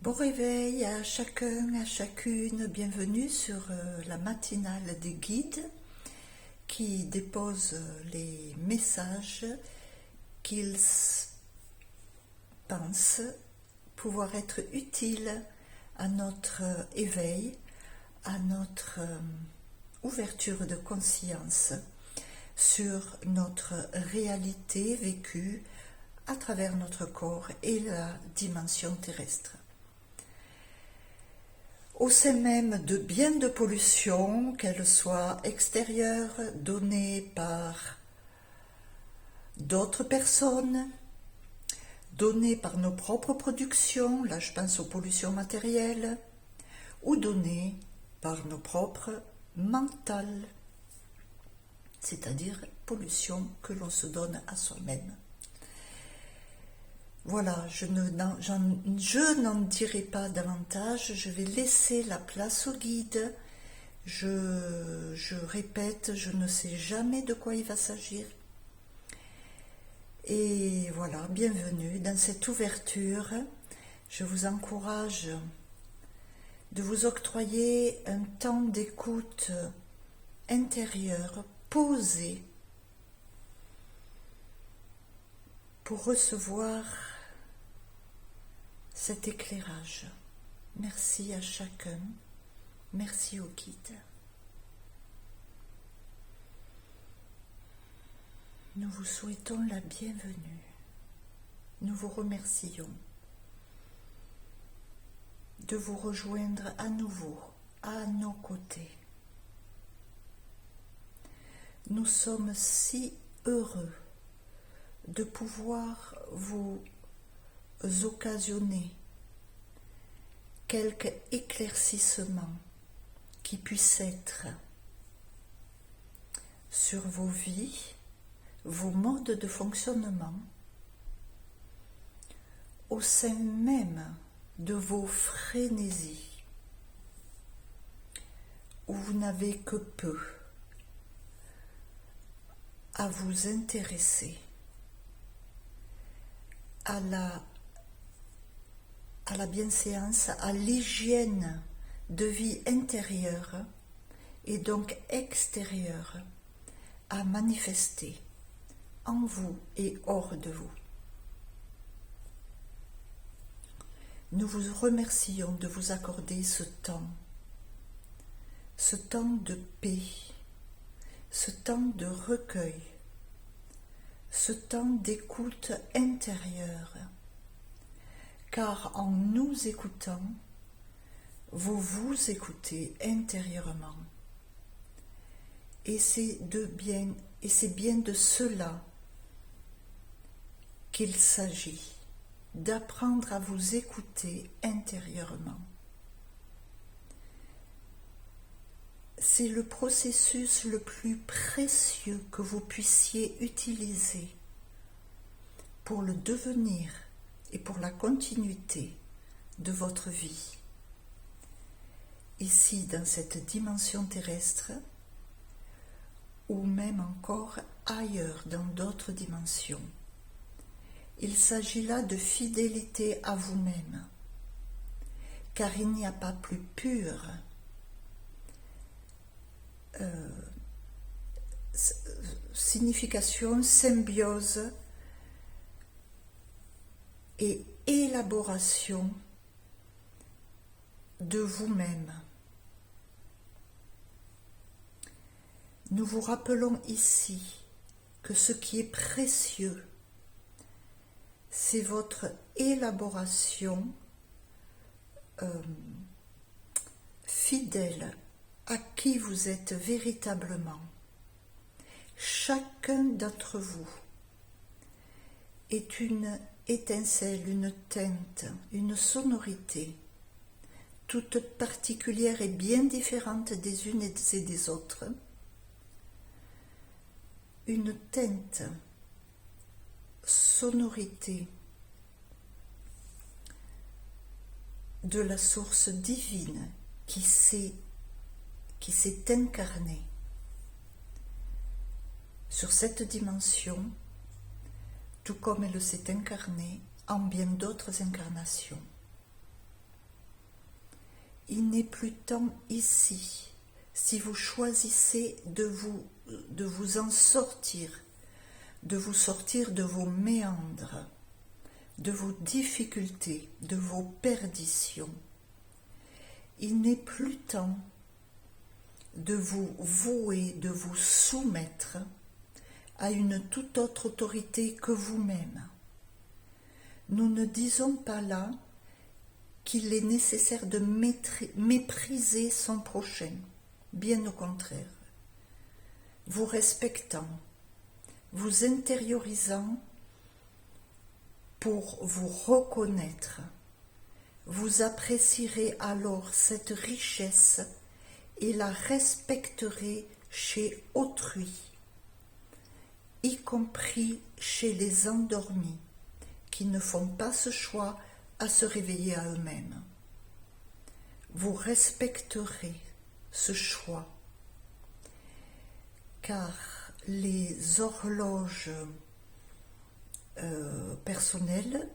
Bon réveil à chacun, à chacune, bienvenue sur la matinale des guides qui déposent les messages qu'ils pensent pouvoir être utiles à notre éveil, à notre ouverture de conscience sur notre réalité vécue à travers notre corps et la dimension terrestre. Au sein même de bien de pollution, qu'elle soit extérieure, donnée par d'autres personnes, donnée par nos propres productions, là je pense aux pollutions matérielles, ou donnée par nos propres mentales, c'est-à-dire pollution que l'on se donne à soi-même. Voilà, je n'en dirai pas davantage, je vais laisser la place au guide. Je répète, je ne sais jamais de quoi il va s'agir. Et voilà, bienvenue dans cette ouverture. Je vous encourage de vous octroyer un temps d'écoute intérieure, posé, pour recevoir cet éclairage. Merci à chacun, merci au guide. Nous vous souhaitons la bienvenue. Nous vous remercions de vous rejoindre à nouveau à nos côtés. Nous sommes si heureux de pouvoir vous occasionner quelque éclaircissement qui puisse être sur vos vies, vos modes de fonctionnement, au sein même de vos frénésies, où vous n'avez que peu à vous intéresser à la bienséance, à l'hygiène de vie intérieure et donc extérieure à manifester en vous et hors de vous. Nous vous remercions de vous accorder ce temps de paix, ce temps de recueil, ce temps d'écoute intérieure, car en nous écoutant, vous vous écoutez intérieurement. Et c'est bien de cela qu'il s'agit, d'apprendre à vous écouter intérieurement. C'est le processus le plus précieux que vous puissiez utiliser pour le devenir et pour la continuité de votre vie. Ici, dans cette dimension terrestre, ou même encore ailleurs, dans d'autres dimensions. Il s'agit là de fidélité à vous-même, car il n'y a pas plus pur signification, symbiose et élaboration de vous-même. Nous vous rappelons ici que ce qui est précieux, c'est votre élaboration fidèle à qui vous êtes véritablement. Chacun d'entre vous est une étincelle, une teinte, une sonorité, toute particulière et bien différente des unes et des autres. Une teinte, sonorité de la source divine qui s'est incarnée sur cette dimension, tout comme elle s'est incarnée en bien d'autres incarnations. il n'est plus temps ici, si vous choisissez de vous en sortir, de vous sortir de vos méandres, de vos difficultés, de vos perditions. Il n'est plus temps de vous vouer, de vous soumettre à une toute autre autorité que vous-même. Nous ne disons pas là qu'il est nécessaire de mépriser son prochain, bien au contraire. Vous respectant, vous intériorisant pour vous reconnaître, vous apprécierez alors cette richesse et la respecterez chez autrui, y compris chez les endormis qui ne font pas ce choix à se réveiller à eux-mêmes. Vous respecterez ce choix, car les horloges personnelles,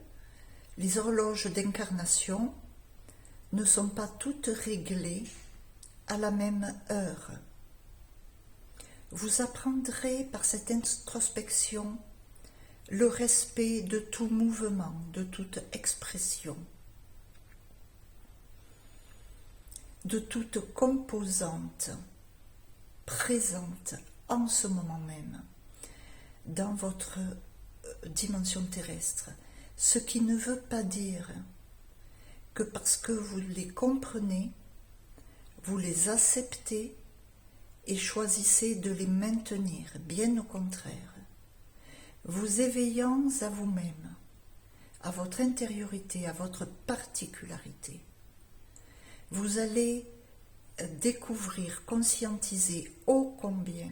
les horloges d'incarnation ne sont pas toutes réglées à la même heure. Vous apprendrez par cette introspection le respect de tout mouvement, de toute expression, de toute composante présente en ce moment même dans votre dimension terrestre, ce qui ne veut pas dire que parce que vous les comprenez, vous les acceptez et choisissez de les maintenir, bien au contraire. Vous éveillant à vous-même, à votre intériorité, à votre particularité, vous allez découvrir, conscientiser ô combien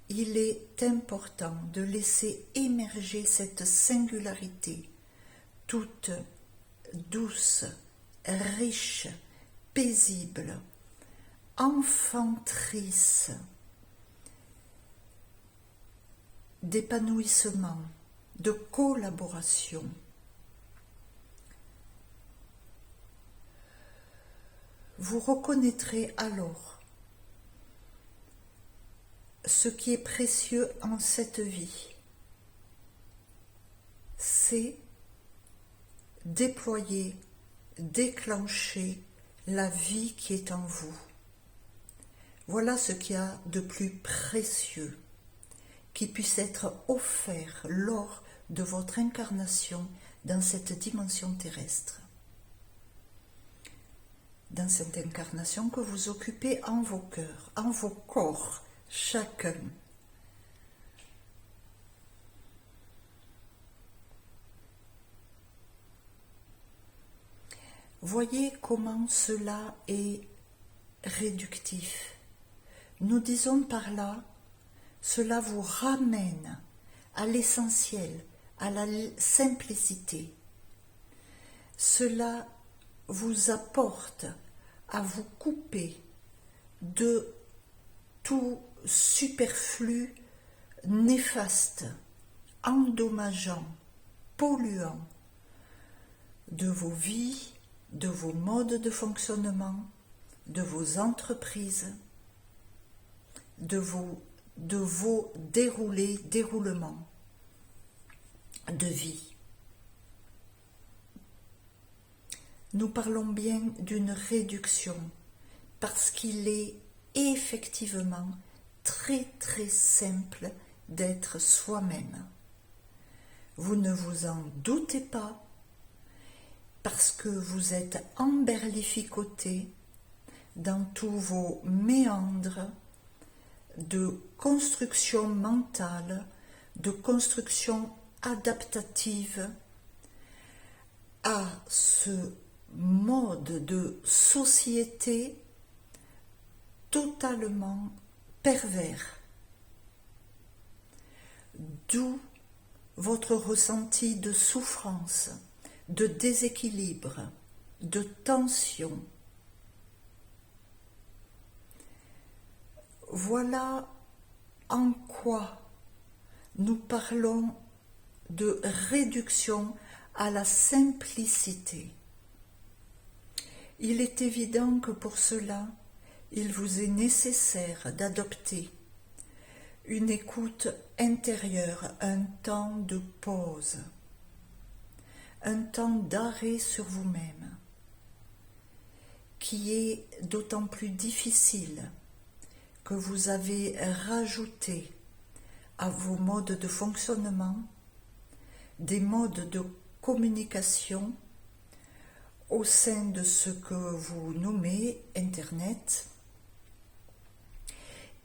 il est important de laisser émerger cette singularité toute douce, riche, paisible, enfantrice, d'épanouissement, de collaboration. Vous reconnaîtrez alors ce qui est précieux en cette vie, c'est déployer, déclencher la vie qui est en vous. Voilà ce qu'il y a de plus précieux qui puisse être offert lors de votre incarnation dans cette dimension terrestre. Dans cette incarnation que vous occupez en vos cœurs, en vos corps, chacun. Voyez comment cela est réductif. Nous disons par là, cela vous ramène à l'essentiel, à la simplicité. Cela vous apporte à vous couper de tout superflu néfaste, endommageant, polluant de vos vies, de vos modes de fonctionnement, de vos entreprises, de vos déroulements de vie. Nous parlons bien d'une réduction parce qu'il est effectivement très très simple d'être soi-même. Vous ne vous en doutez pas parce que vous êtes emberlificoté dans tous vos méandres de construction mentale, de construction adaptative à ce mode de société totalement pervers. D'où votre ressenti de souffrance, de déséquilibre, de tension. Voilà en quoi nous parlons de réduction à la simplicité. Il est évident que pour cela, il vous est nécessaire d'adopter une écoute intérieure, un temps de pause, un temps d'arrêt sur vous-même, qui est d'autant plus difficile que vous avez rajouté à vos modes de fonctionnement des modes de communication au sein de ce que vous nommez Internet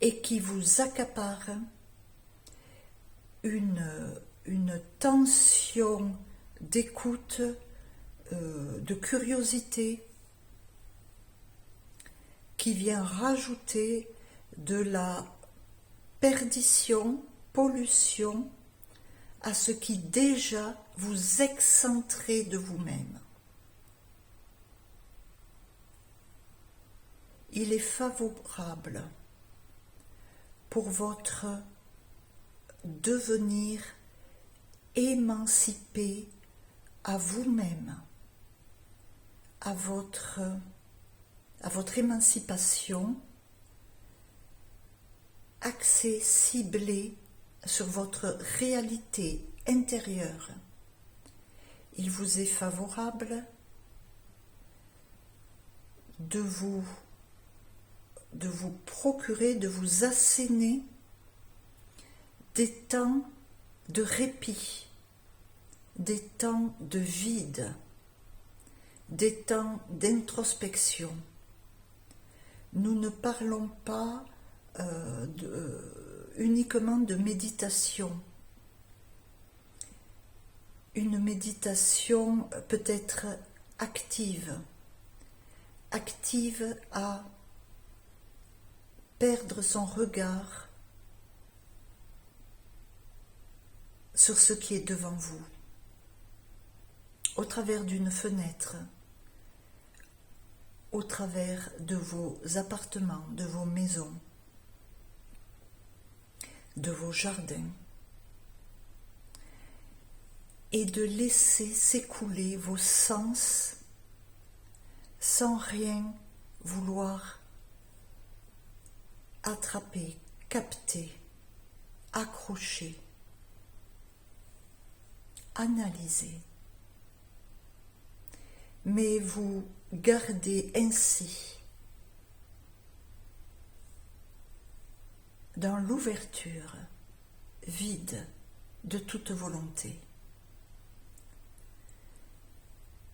et qui vous accapare une tension d'écoute, de curiosité, qui vient rajouter de la perdition, pollution à ce qui déjà vous excentrez de vous-même. Il est favorable pour votre devenir émancipé à vous-même, à votre émancipation, axée, ciblée sur votre réalité intérieure. Il vous est favorable de vous procurer, de vous asséner des temps de répit, des temps de vide, des temps d'introspection. Nous ne parlons pas uniquement de méditation. Une méditation peut être active à perdre son regard sur ce qui est devant vous, au travers d'une fenêtre, au travers de vos appartements, de vos maisons, de vos jardins, et de laisser s'écouler vos sens sans rien vouloir attraper, capter, accrocher, analyser. Mais vous gardez ainsi dans l'ouverture vide de toute volonté.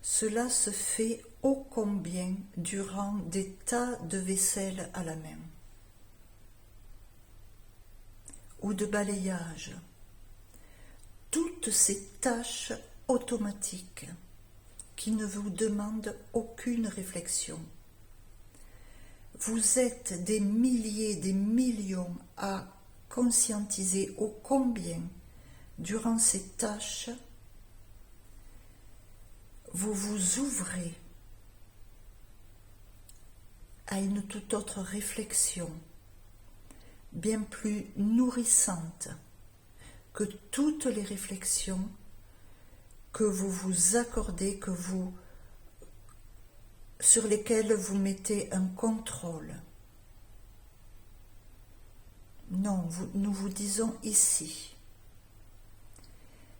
Cela se fait ô combien durant des tas de vaisselle à la main ou de balayage, toutes ces tâches automatiques qui ne vous demandent aucune réflexion. Vous êtes des milliers, des millions à conscientiser ô combien, durant ces tâches, vous vous ouvrez à une toute autre réflexion, bien plus nourrissante que toutes les réflexions que vous vous accordez, sur lesquelles vous mettez un contrôle. Non, nous vous disons ici,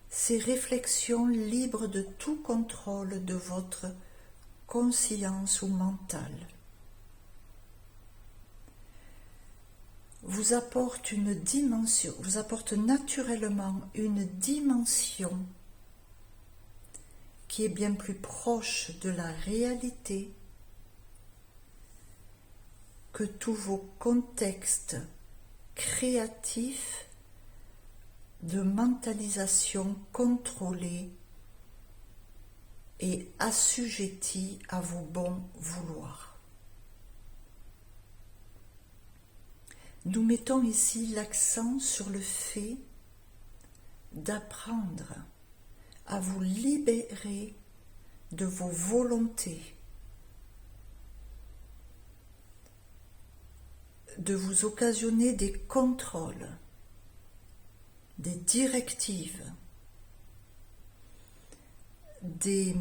ces réflexions libres de tout contrôle de votre conscience ou mental vous apportent une dimension, vous apportent naturellement une dimension qui est bien plus proche de la réalité que tous vos contextes créatifs de mentalisation contrôlée et assujettie à vos bons vouloirs. Nous mettons ici l'accent sur le fait d'apprendre à vous libérer de vos volontés, de vous occasionner des contrôles, des directives, des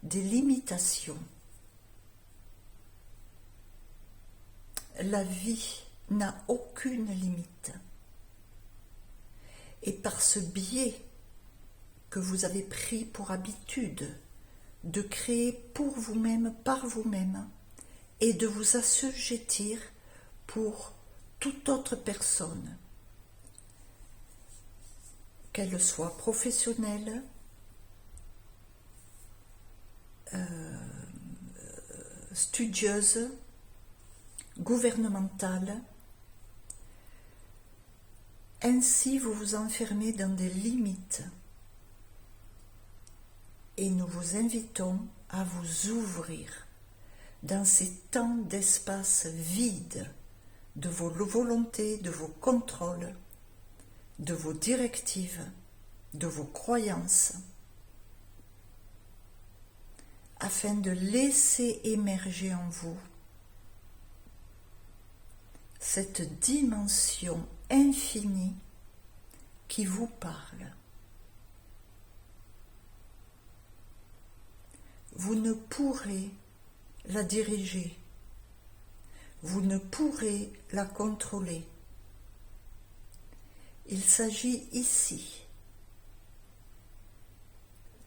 des limitations. La vie n'a aucune limite. Et par ce biais que vous avez pris pour habitude de créer pour vous-même, par vous-même, et de vous assujettir pour toute autre personne, qu'elle soit professionnelle, studieuse, gouvernementale. Ainsi, vous vous enfermez dans des limites et nous vous invitons à vous ouvrir dans ces temps d'espace vide de vos volontés, de vos contrôles, de vos directives, de vos croyances, afin de laisser émerger en vous cette dimension infinie qui vous parle. Vous ne pourrez la diriger, vous ne pourrez la contrôler. Il s'agit ici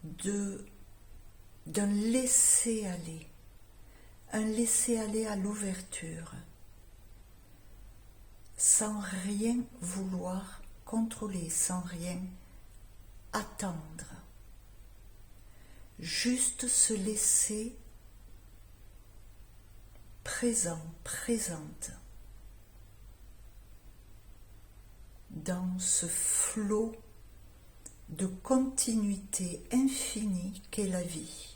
d'un laisser-aller, un laisser-aller à l'ouverture, sans rien vouloir contrôler, sans rien attendre. Juste se laisser présent, présente dans ce flot de continuité infinie qu'est la vie.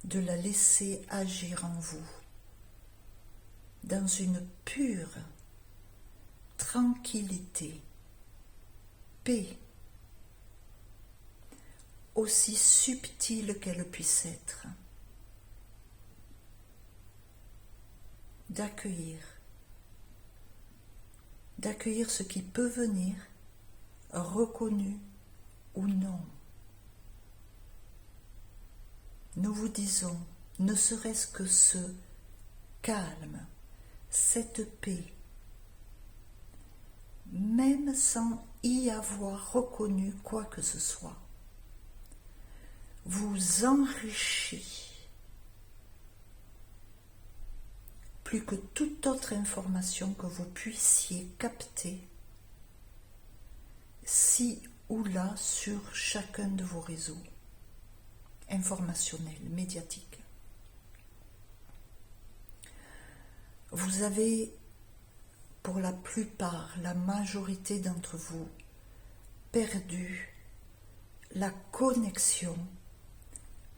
De la laisser agir en vous dans une pure tranquillité, paix, aussi subtile qu'elle puisse être, d'accueillir ce qui peut venir, reconnu ou non. Nous vous disons, ne serait-ce que ce calme, cette paix, même sans y avoir reconnu quoi que ce soit, vous enrichit plus que toute autre information que vous puissiez capter ci ou là sur chacun de vos réseaux informationnels, médiatiques. Vous avez, pour la plupart, la majorité d'entre vous, perdu la connexion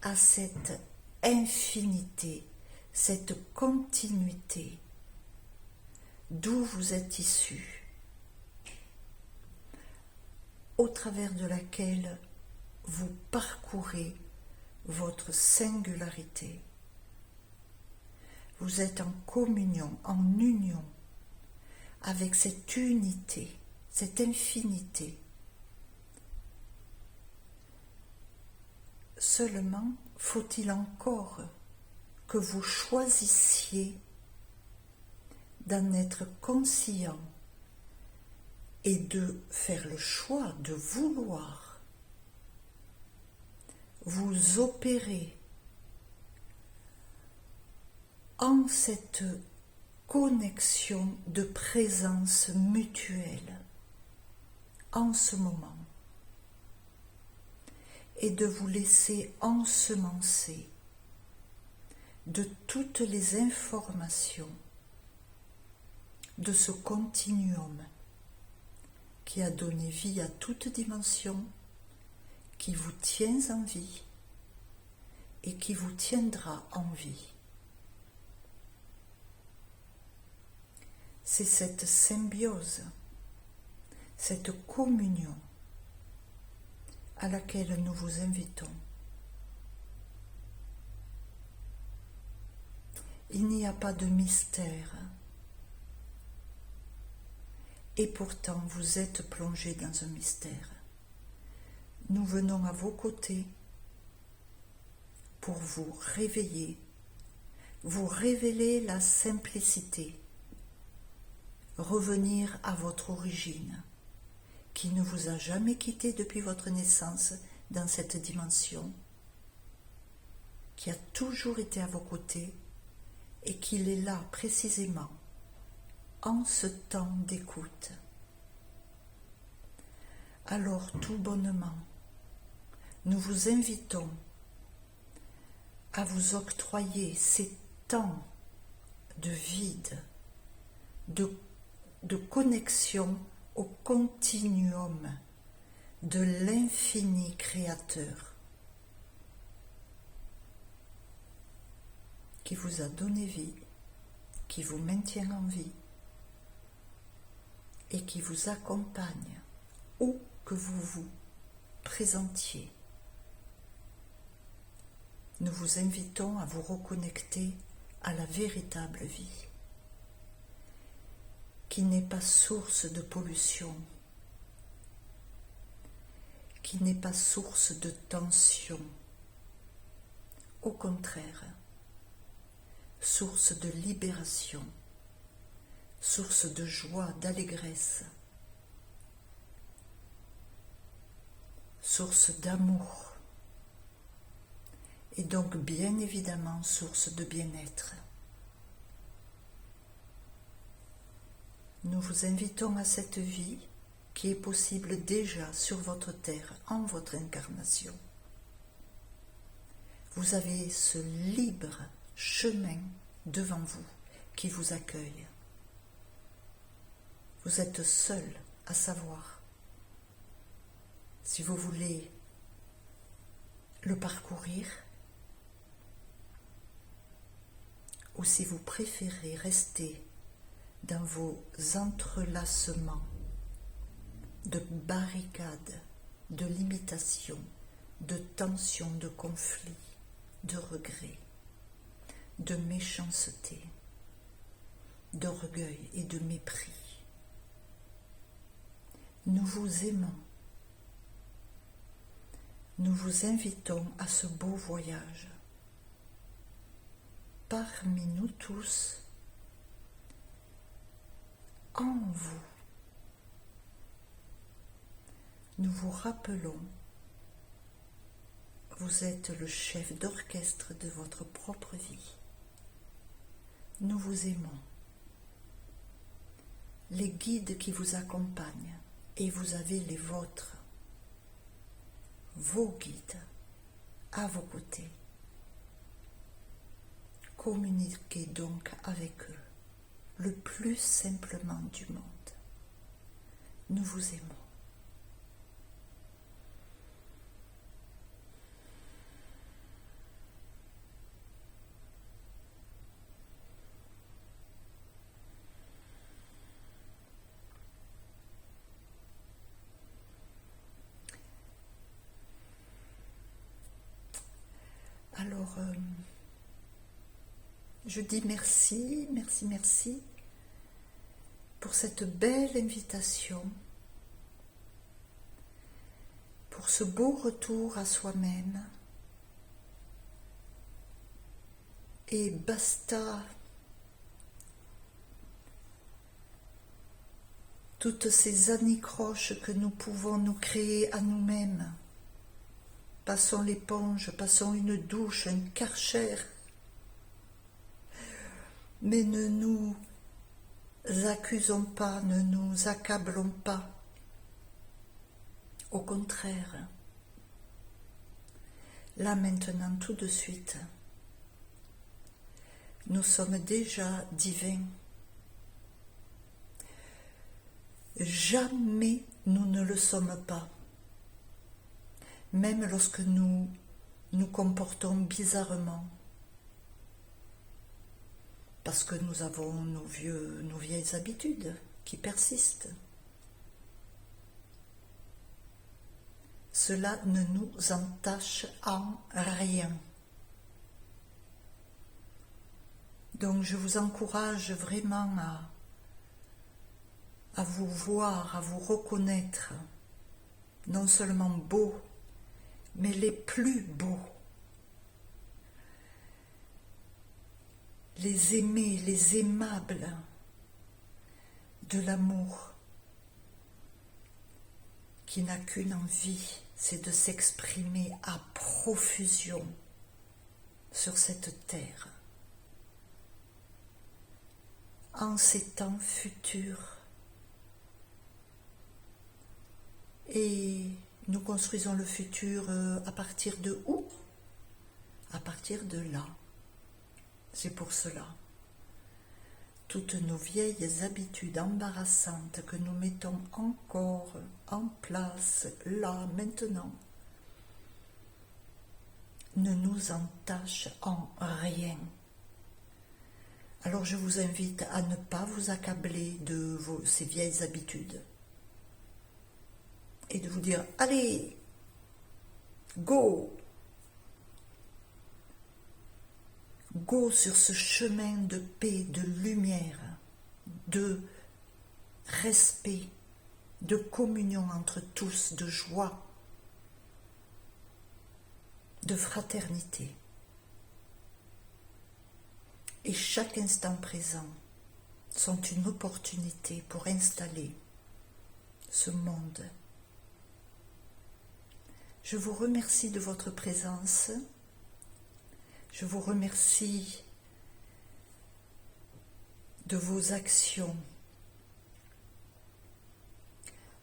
à cette infinité, cette continuité d'où vous êtes issus, au travers de laquelle vous parcourez votre singularité. Vous êtes en communion, en union avec cette unité, cette infinité. Seulement, faut-il encore que vous choisissiez d'en être conscient et de faire le choix de vouloir vous opérer en cette connexion de présence mutuelle en ce moment et de vous laisser ensemencer de toutes les informations de ce continuum qui a donné vie à toute dimension, qui vous tient en vie et qui vous tiendra en vie. C'est cette symbiose, cette communion à laquelle nous vous invitons. Il n'y a pas de mystère et pourtant vous êtes plongé dans un mystère. Nous venons à vos côtés pour vous réveiller, vous révéler la simplicité, revenir à votre origine, qui ne vous a jamais quitté depuis votre naissance dans cette dimension, qui a toujours été à vos côtés et qu'il est là précisément en ce temps d'écoute. Alors tout bonnement, nous vous invitons à vous octroyer ces temps de vide, de connexion au continuum de l'infini créateur qui vous a donné vie, qui vous maintient en vie et qui vous accompagne où que vous vous présentiez. Nous vous invitons à vous reconnecter à la véritable vie, qui n'est pas source de pollution, qui n'est pas source de tension, au contraire, source de libération, source de joie, d'allégresse, source d'amour, et donc bien évidemment source de bien-être. Nous vous invitons à cette vie qui est possible déjà sur votre terre, en votre incarnation. Vous avez ce libre chemin devant vous qui vous accueille. Vous êtes seul à savoir si vous voulez le parcourir ou si vous préférez rester dans vos entrelacements de barricades, de limitations, de tensions, de conflits, de regrets, de méchanceté, d'orgueil et de mépris. Nous vous aimons. Nous vous invitons à ce beau voyage. Parmi nous tous, en vous, nous vous rappelons, vous êtes le chef d'orchestre de votre propre vie. Nous vous aimons. Les guides qui vous accompagnent, et vous avez les vôtres, vos guides, à vos côtés. Communiquez donc avec eux le plus simplement du monde. Nous vous aimons. Alors, je dis merci, merci, merci pour cette belle invitation, pour ce beau retour à soi-même. Et basta toutes ces anicroches que nous pouvons nous créer à nous-mêmes. Passons l'éponge, passons une douche, un Karcher. Mais ne nous accusons pas, ne nous accablons pas. Au contraire, là maintenant, tout de suite, nous sommes déjà divins. Jamais nous ne le sommes pas. Même lorsque nous nous comportons bizarrement, parce que nous avons nos vieilles habitudes qui persistent. Cela ne nous entache en rien. Donc je vous encourage vraiment à vous voir, à vous reconnaître, non seulement beaux, mais les plus beaux. Les aimés, les aimables de l'amour qui n'a qu'une envie, c'est de s'exprimer à profusion sur cette terre. En ces temps futurs. Et nous construisons le futur à partir de où? À partir de là. C'est pour cela. Toutes nos vieilles habitudes embarrassantes que nous mettons encore en place, là, maintenant, ne nous entachent en rien. Alors je vous invite à ne pas vous accabler de ces vieilles habitudes et de vous dire, allez, go! Go sur ce chemin de paix, de lumière, de respect, de communion entre tous, de joie, de fraternité. Et chaque instant présent sont une opportunité pour installer ce monde. Je vous remercie de votre présence. Je vous remercie de vos actions,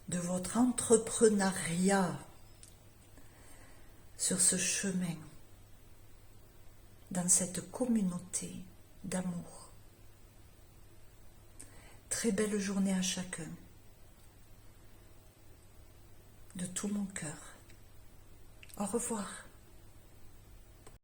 de votre entrepreneuriat sur ce chemin, dans cette communauté d'amour. Très belle journée à chacun, de tout mon cœur. Au revoir.